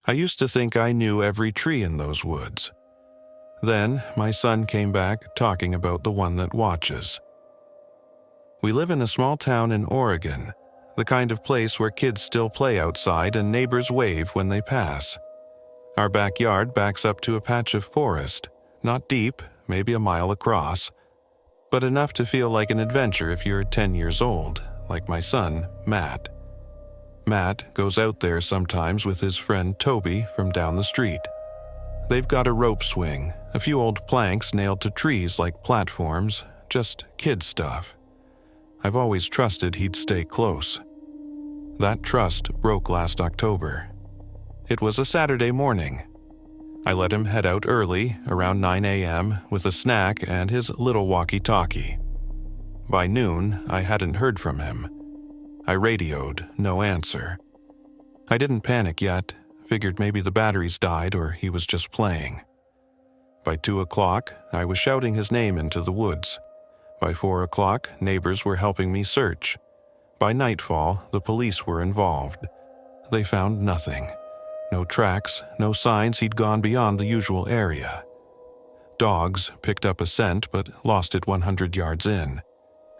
I used to think I knew every tree in those woods. Then my son came back talking about the one that watches. We live in a small town in Oregon, the kind of place where kids still play outside and neighbors wave when they pass. Our backyard backs up to a patch of forest, not deep, maybe a mile across, but enough to feel like an adventure if you're 10 years old, like my son, Matt. Matt goes out there sometimes with his friend Toby from down the street. They've got a rope swing, a few old planks nailed to trees like platforms, just kid stuff. I've always trusted he'd stay close. That trust broke last October. It was a Saturday morning. I let him head out early, around 9 a.m., with a snack and his little walkie-talkie. By noon, I hadn't heard from him. I radioed, no answer. I didn't panic yet, figured maybe the batteries died or he was just playing. By 2 o'clock, I was shouting his name into the woods. By 4 o'clock, neighbors were helping me search. By nightfall, the police were involved. They found nothing. No tracks, no signs he'd gone beyond the usual area. Dogs picked up a scent but lost it 100 yards in.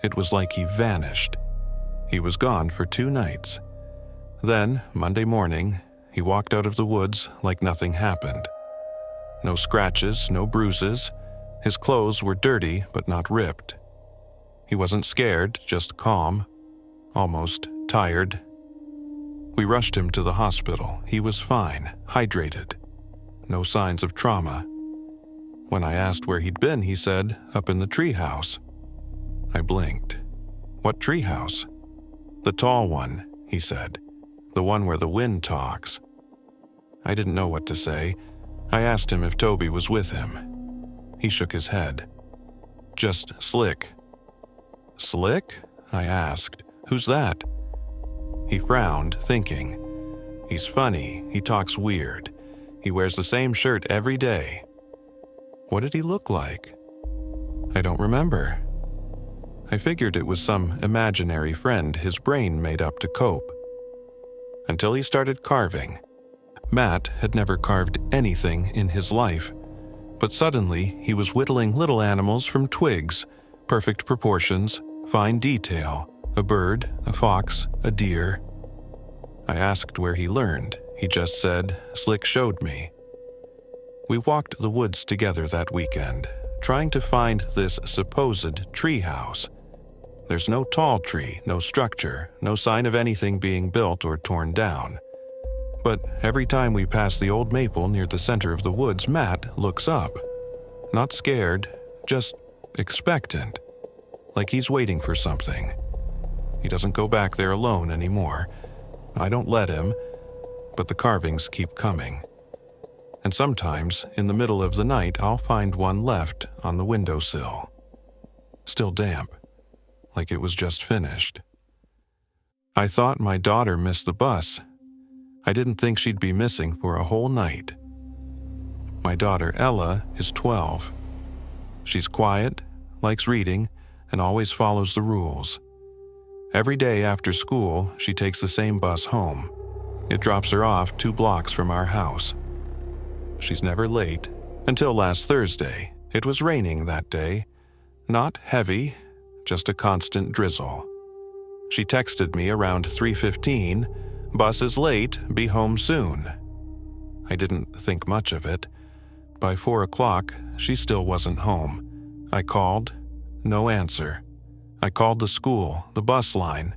It was like he vanished. He was gone for 2 nights. Then, Monday morning, he walked out of the woods like nothing happened. No scratches, no bruises. His clothes were dirty but not ripped. He wasn't scared, just calm, almost tired. We rushed him to the hospital. He was fine, hydrated. No signs of trauma. When I asked where he'd been, he said, up in the treehouse. I blinked. What treehouse? The tall one, he said. The one where the wind talks. I didn't know what to say. I asked him if Toby was with him. He shook his head. Just Slick. Slick? I asked. Who's that? He frowned, thinking. He's funny. He talks weird. He wears the same shirt every day. What did he look like? I don't remember. I figured it was some imaginary friend his brain made up to cope. Until he started carving. Matt had never carved anything in his life, but suddenly he was whittling little animals from twigs, perfect proportions, fine detail, a bird, a fox, a deer. I asked where he learned. He just said, Slick showed me. We walked the woods together that weekend, trying to find this supposed treehouse. There's no tall tree, no structure, no sign of anything being built or torn down. But every time we pass the old maple near the center of the woods, Matt looks up. Not scared, just expectant. Like he's waiting for something. He doesn't go back there alone anymore. I don't let him, but the carvings keep coming. And sometimes, in the middle of the night, I'll find one left on the windowsill. Still damp, like it was just finished. I thought my daughter missed the bus. I didn't think she'd be missing for a whole night. My daughter Ella is 12. She's quiet, likes reading, and always follows the rules. Every day after school, she takes the same bus home. It drops her off 2 blocks from our house. She's never late, until last Thursday. It was raining that day. Not heavy, just a constant drizzle. She texted me around 3:15, "Bus is late, be home soon." I didn't think much of it. By 4 o'clock, she still wasn't home. I called, no answer. I called the school, the bus line.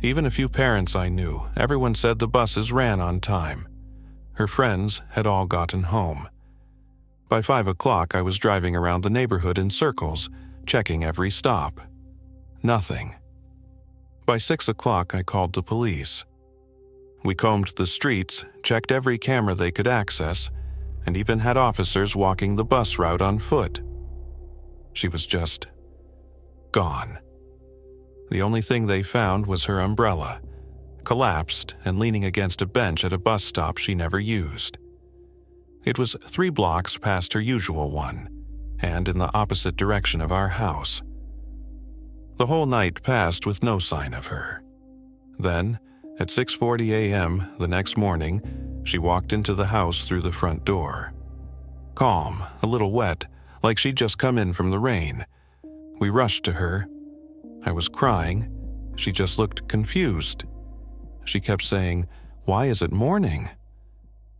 Even a few parents I knew, everyone said the buses ran on time. Her friends had all gotten home. By 5 o'clock, I was driving around the neighborhood in circles, checking every stop. Nothing. By 6 o'clock, I called the police. We combed the streets, checked every camera they could access, and even had officers walking the bus route on foot. She was just gone. The only thing they found was her umbrella, collapsed and leaning against a bench at a bus stop she never used. It was 3 blocks past her usual one, and in the opposite direction of our house. The whole night passed with no sign of her. Then, at 6:40 a.m. the next morning, She walked into the house through the front door. Calm, a little wet, like she'd just come in from the rain. We rushed to her. I was crying. She just looked confused. She kept saying, "Why is it morning?"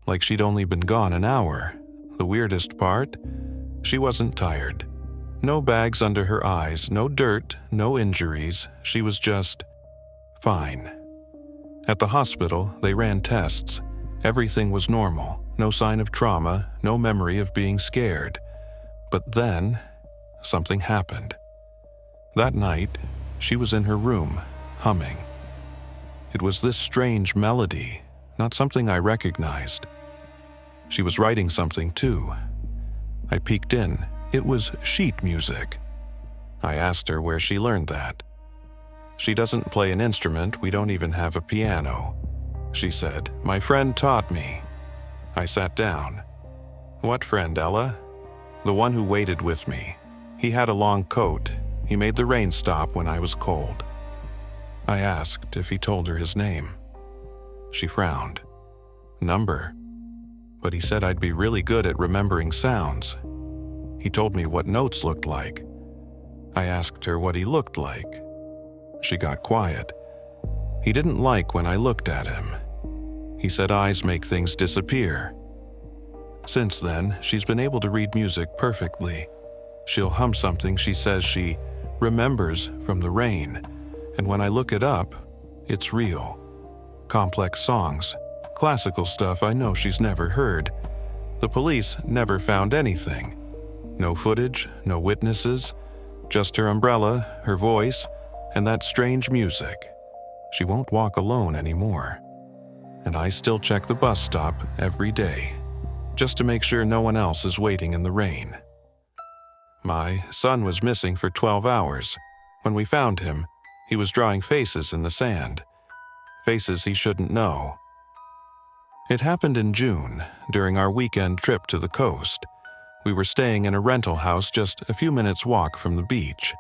Like she'd only been gone an hour. The weirdest part? She wasn't tired. No bags under her eyes, no dirt, no injuries. She was just fine. At the hospital, they ran tests. Everything was normal. No sign of trauma, no memory of being scared. But then, something happened. That night, she was in her room, humming. It was this strange melody, not something I recognized. She was writing something too. I peeked in. It was sheet music. I asked her where she learned that. "She doesn't play an instrument, we don't even have a piano." She said, "My friend taught me." I sat down. "What friend, Ella?" "The one who waited with me. He had a long coat. He made the rain stop when I was cold." I asked if he told her his name. She frowned. "Number." But he said I'd be really good at remembering sounds. He told me what notes looked like. I asked her what he looked like. She got quiet. He didn't like when I looked at him. He said eyes make things disappear. Since then, she's been able to read music perfectly. She'll hum something she says she remembers from the rain, and when I look it up, it's real. Complex songs, classical stuff I know she's never heard. The police never found anything. No footage, no witnesses, just her umbrella, her voice, and that strange music. She won't walk alone anymore. And I still check the bus stop every day, just to make sure no one else is waiting in the rain. My son was missing for 12 hours. When we found him, he was drawing faces in the sand. Faces he shouldn't know. It happened in June, during our weekend trip to the coast. We were staying in a rental house just a few minutes' walk from the beach.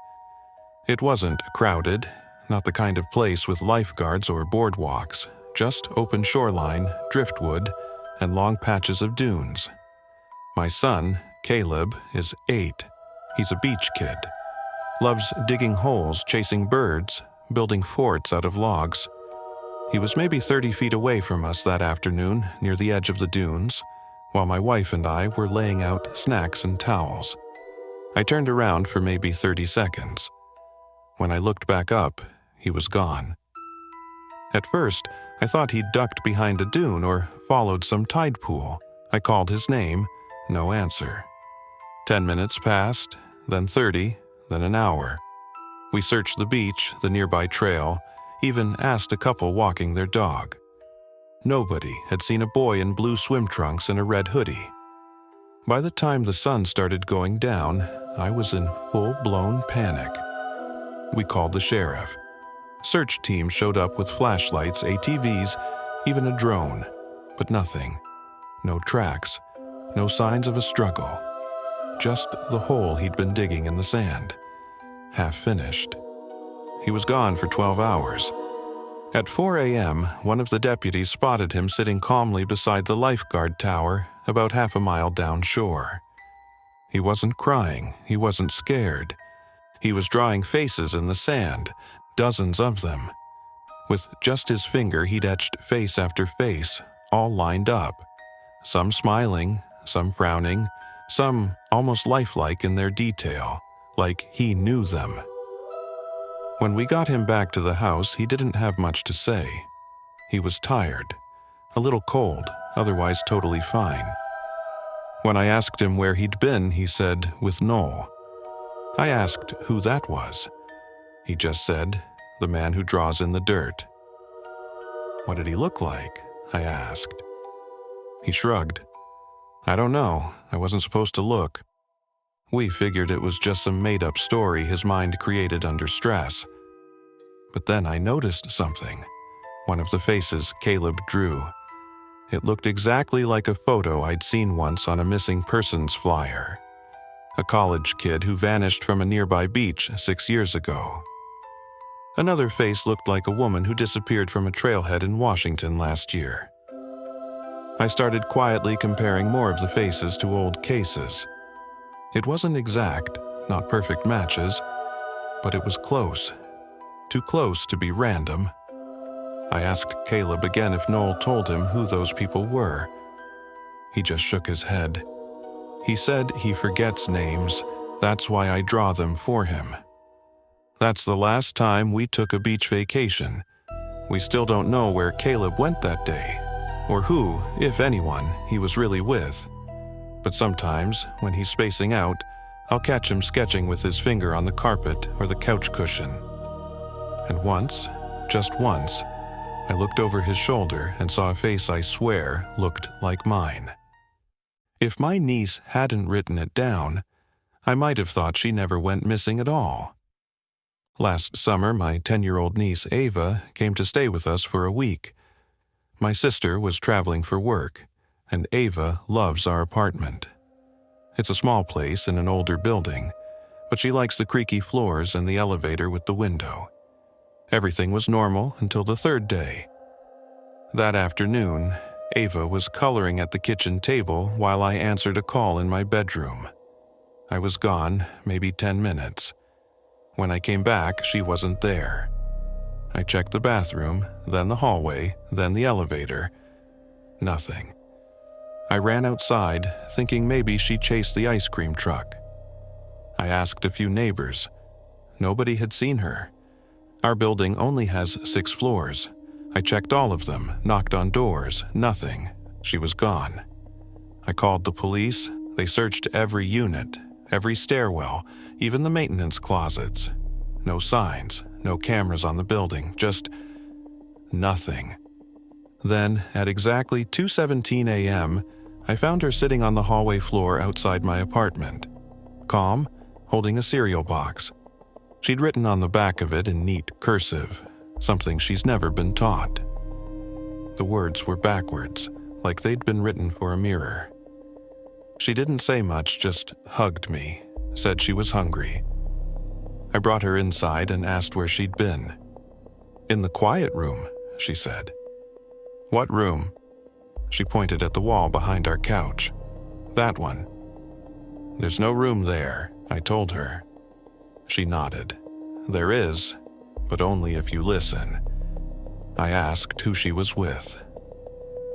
It wasn't crowded, not the kind of place with lifeguards or boardwalks, just open shoreline, driftwood, and long patches of dunes. My son, Caleb, is 8. He's a beach kid. Loves digging holes, chasing birds, building forts out of logs. He was maybe 30 feet away from us that afternoon, near the edge of the dunes, while my wife and I were laying out snacks and towels. I turned around for maybe 30 seconds. When I looked back up, he was gone. At first, I thought he'd ducked behind a dune or followed some tide pool. I called his name, no answer. 10 minutes passed, then 30, then an hour. We searched the beach, the nearby trail, even asked a couple walking their dog. Nobody had seen a boy in blue swim trunks and a red hoodie. By the time the sun started going down, I was in full-blown panic. We called the sheriff. Search teams showed up with flashlights, ATVs, even a drone, but nothing. No tracks, no signs of a struggle. Just the hole he'd been digging in the sand. Half finished. He was gone for 12 hours. At 4 a.m., one of the deputies spotted him sitting calmly beside the lifeguard tower about half a mile downshore. He wasn't crying, he wasn't scared. He was drawing faces in the sand, dozens of them. With just his finger, he'd etched face after face, all lined up. Some smiling, some frowning, some almost lifelike in their detail, like he knew them. When we got him back to the house, he didn't have much to say. He was tired, a little cold, otherwise totally fine. When I asked him where he'd been, he said, with Noel. I asked who that was. He just said, the man who draws in the dirt. What did he look like? I asked. He shrugged. I don't know. I wasn't supposed to look. We figured it was just some made-up story his mind created under stress. But then I noticed something. One of the faces Caleb drew. It looked exactly like a photo I'd seen once on a missing persons flyer. A college kid who vanished from a nearby beach 6 years ago. Another face looked like a woman who disappeared from a trailhead in Washington last year. I started quietly comparing more of the faces to old cases. It wasn't exact, not perfect matches, but it was close. Too close to be random. I asked Caleb again if Noel told him who those people were. He just shook his head. He said he forgets names, that's why I draw them for him. That's the last time we took a beach vacation. We still don't know where Caleb went that day, or who, if anyone, he was really with. But sometimes, when he's spacing out, I'll catch him sketching with his finger on the carpet or the couch cushion. And once, just once, I looked over his shoulder and saw a face I swear looked like mine. If my niece hadn't written it down, I might have thought she never went missing at all. Last summer, my 10-year-old niece Ava came to stay with us for a week. My sister was traveling for work, and Ava loves our apartment. It's a small place in an older building, but she likes the creaky floors and the elevator with the window. Everything was normal until the third day. That afternoon, Ava was coloring at the kitchen table while I answered a call in my bedroom. I was gone, maybe 10 minutes. When I came back, she wasn't there. I checked the bathroom, then the hallway, then the elevator. Nothing. I ran outside, thinking maybe she chased the ice cream truck. I asked a few neighbors. Nobody had seen her. Our building only has 6 floors. I checked all of them, knocked on doors, nothing. She was gone. I called the police. They searched every unit, every stairwell, even the maintenance closets. No signs, no cameras on the building, just nothing. Then, at exactly 2:17 a.m., I found her sitting on the hallway floor outside my apartment. Calm, holding a cereal box. She'd written on the back of it in neat cursive, something she's never been taught. The words were backwards, like they'd been written for a mirror. She didn't say much, just hugged me, said she was hungry. I brought her inside and asked where she'd been. "In the quiet room," she said. "What room?" She pointed at the wall behind our couch. "That one." "There's no room there," I told her. She nodded. "There is, but only if you listen." I asked who she was with.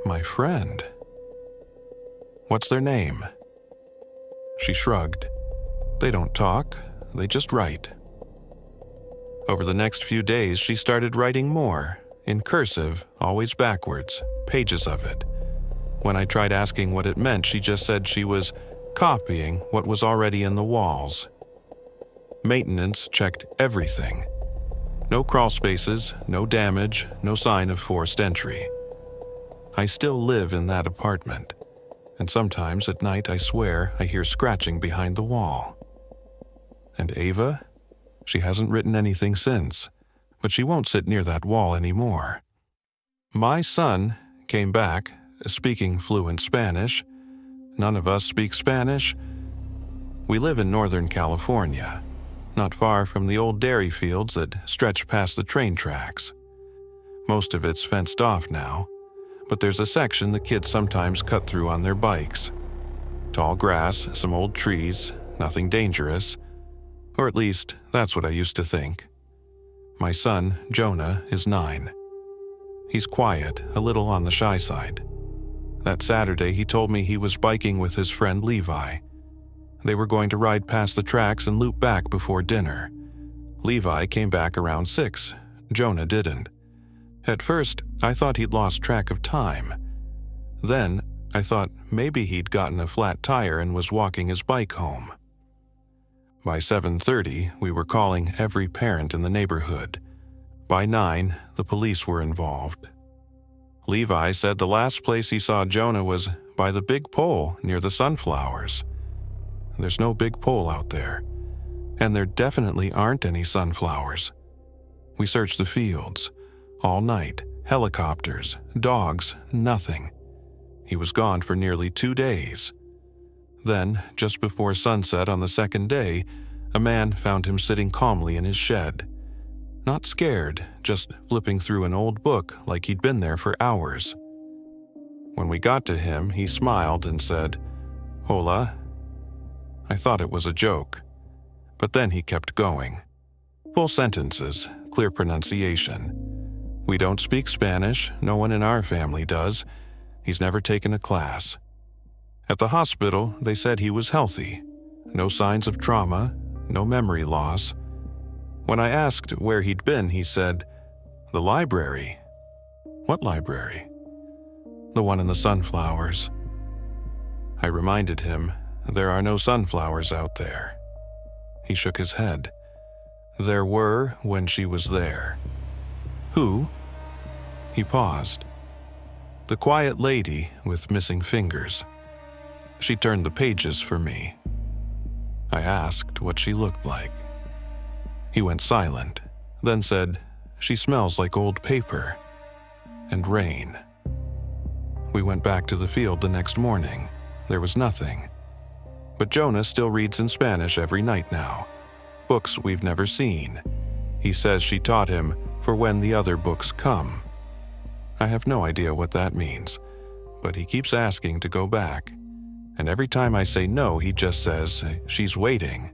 "My friend." "What's their name?" She shrugged. "They don't talk, they just write." Over the next few days, she started writing more, in cursive, always backwards, pages of it. When I tried asking what it meant, she just said she was copying what was already in the walls. Maintenance checked everything. No crawl spaces, no damage, no sign of forced entry. I still live in that apartment, and sometimes at night I swear I hear scratching behind the wall. And Ava? She hasn't written anything since, but she won't sit near that wall anymore. My son came back, speaking fluent Spanish. None of us speak Spanish. We live in Northern California, not far from the old dairy fields that stretch past the train tracks. Most of it's fenced off now, but there's a section the kids sometimes cut through on their bikes. Tall grass, some old trees, nothing dangerous. Or at least, that's what I used to think. My son, Jonah, is 9. He's quiet, a little on the shy side. That Saturday, he told me he was biking with his friend Levi. They were going to ride past the tracks and loop back before dinner. Levi came back around 6. Jonah didn't. At first, I thought he'd lost track of time. Then, I thought maybe he'd gotten a flat tire and was walking his bike home. By 7:30, we were calling every parent in the neighborhood. By 9, the police were involved. Levi said the last place he saw Jonah was by the big pole near the sunflowers. There's no big pole out there, and there definitely aren't any sunflowers. We searched the fields, all night, helicopters, dogs, nothing. He was gone for nearly 2 days. Then, just before sunset on the second day, a man found him sitting calmly in his shed. Not scared, just flipping through an old book like he'd been there for hours. When we got to him, he smiled and said, "Hola." I thought it was a joke, but then he kept going. Full sentences, clear pronunciation. We don't speak Spanish, no one in our family does. He's never taken a class. At the hospital, they said he was healthy. No signs of trauma, no memory loss. When I asked where he'd been, he said, "The library." "What library?" "The one in the sunflowers." I reminded him, "There are no sunflowers out there." He shook his head. "There were when she was there." "Who?" He paused. "The quiet lady with missing fingers." She turned the pages for me. I asked what she looked like. He went silent, then said, "She smells like old paper and rain." We went back to the field the next morning. There was nothing. But Jonah still reads in Spanish every night now. Books we've never seen. He says she taught him for when the other books come. I have no idea what that means, but he keeps asking to go back. And every time I say no, he just says, "She's waiting."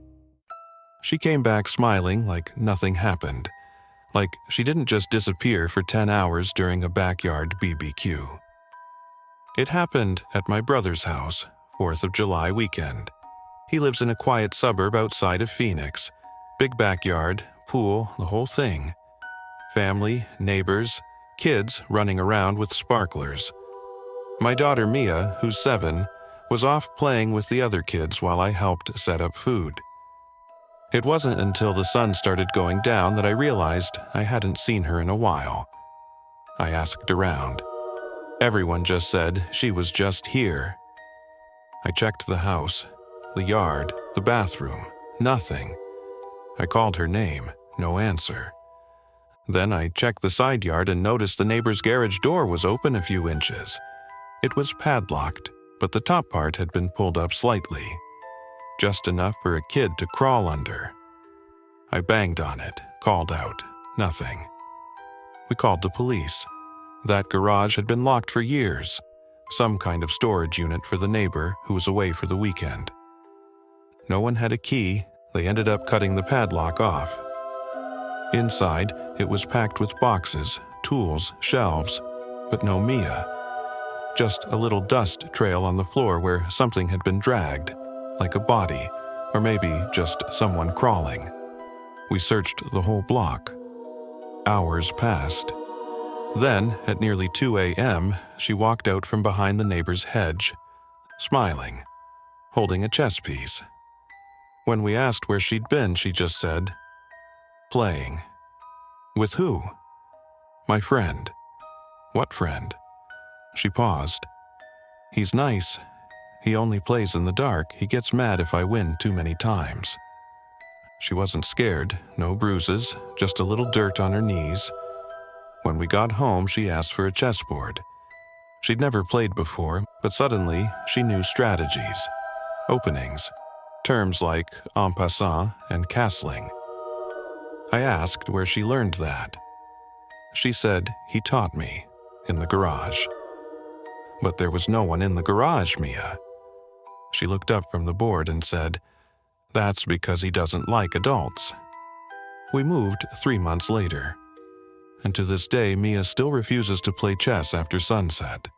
She came back smiling like nothing happened, like she didn't just disappear for 10 hours during a backyard BBQ. It happened at my brother's house, 4th of July weekend. He lives in a quiet suburb outside of Phoenix. Big backyard, pool, the whole thing. Family, neighbors, kids running around with sparklers. My daughter Mia, who's 7, was off playing with the other kids while I helped set up food. It wasn't until the sun started going down that I realized I hadn't seen her in a while. I asked around. Everyone just said she was just here. I checked the house, the yard, the bathroom, nothing. I called her name, no answer. Then I checked the side yard and noticed the neighbor's garage door was open a few inches. It was padlocked, but the top part had been pulled up slightly, just enough for a kid to crawl under. I banged on it, called out, nothing. We called the police. That garage had been locked for years, some kind of storage unit for the neighbor who was away for the weekend. No one had a key. They ended up cutting the padlock off. Inside, it was packed with boxes, tools, shelves, but no Mia. Just a little dust trail on the floor where something had been dragged, like a body, or maybe just someone crawling. We searched the whole block. Hours passed. Then, at nearly 2 a.m., she walked out from behind the neighbor's hedge, smiling, holding a chess piece. When we asked where she'd been, she just said, "Playing." "With who?" "My friend." "What friend?" She paused. "He's nice. He only plays in the dark. He gets mad if I win too many times." She wasn't scared, no bruises, just a little dirt on her knees. When we got home, she asked for a chessboard. She'd never played before, but suddenly she knew strategies, openings, terms like en passant and castling. I asked where she learned that. She said he taught me, in the garage. But there was no one in the garage, Mia. She looked up from the board and said, "That's because he doesn't like adults." We moved 3 months later. And to this day, Mia still refuses to play chess after sunset.